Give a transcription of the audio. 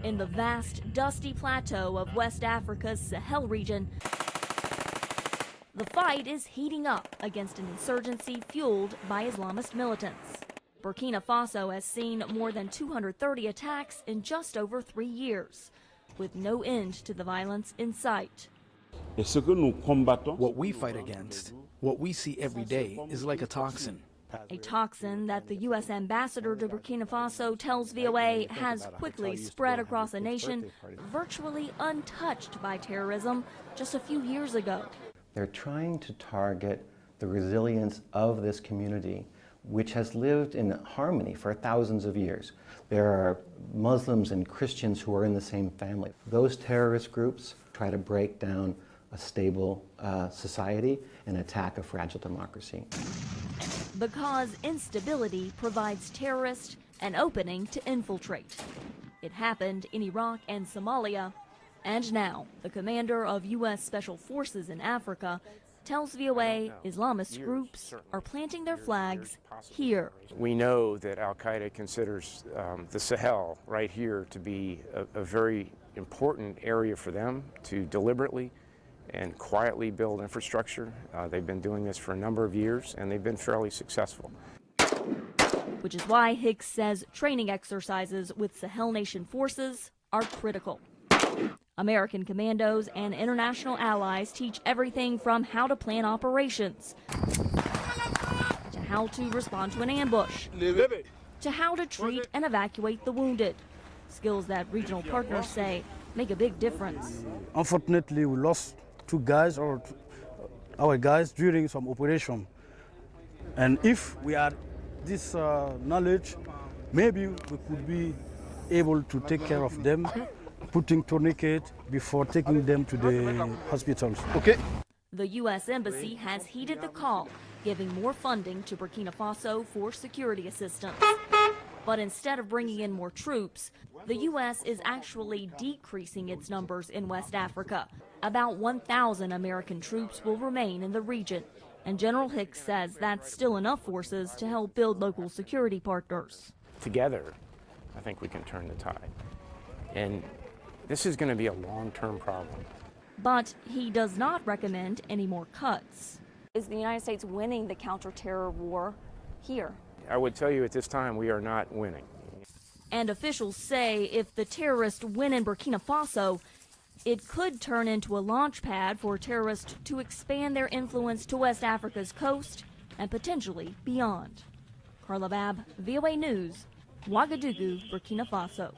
In the vast, dusty plateau of West Africa's Sahel region, the fight is heating up against an insurgency fueled by Islamist militants. Burkina Faso has seen more than 230 attacks in just over 3 years, with no end to the violence in sight. What we fight against, what we see every day, is like a toxin. A toxin that the U.S. ambassador to Burkina Faso tells VOA has quickly spread across a nation virtually untouched by terrorism just a few years ago. They're trying to target the resilience of this community, which has lived in harmony for thousands of years. There are Muslims and Christians who are in the same family. Those terrorist groups try to break down a stable society and attack a fragile democracy. Because instability provides terrorists an opening to infiltrate. It happened in Iraq and Somalia, and now the commander of U.S. Special Forces in Africa tells VOA Islamist groups are planting their flags here. We know that Al-Qaeda considers the Sahel right here to be a very important area for them to deliberately and quietly build infrastructure. They've been doing this for a number of years, and they've been fairly successful. Which is why Hicks says training exercises with Sahel nation forces are critical. American commandos and international allies teach everything from how to plan operations, to how to respond to an ambush, to how to treat and evacuate the wounded. Skills that regional partners say make a big difference. Unfortunately, we lost our guys during some operation. And if we had this knowledge, maybe we could be able to take care of them, putting tourniquet before taking them to the hospitals. Okay. The U.S. Embassy has heeded the call, giving more funding to Burkina Faso for security assistance. But instead of bringing in more troops, the U.S. is actually decreasing its numbers in West Africa. About 1,000 American troops will remain in the region, and General Hicks says that's still enough forces to help build local security partners. Together, I think we can turn the tide. And this is going to be a long-term problem. But he does not recommend any more cuts. Is the United States winning the counter-terror war here? I would tell you at this time we are not winning. And officials say if the terrorists win in Burkina Faso, it could turn into a launch pad for terrorists to expand their influence to West Africa's coast and potentially beyond. Carla Babb, VOA News, Ouagadougou, Burkina Faso.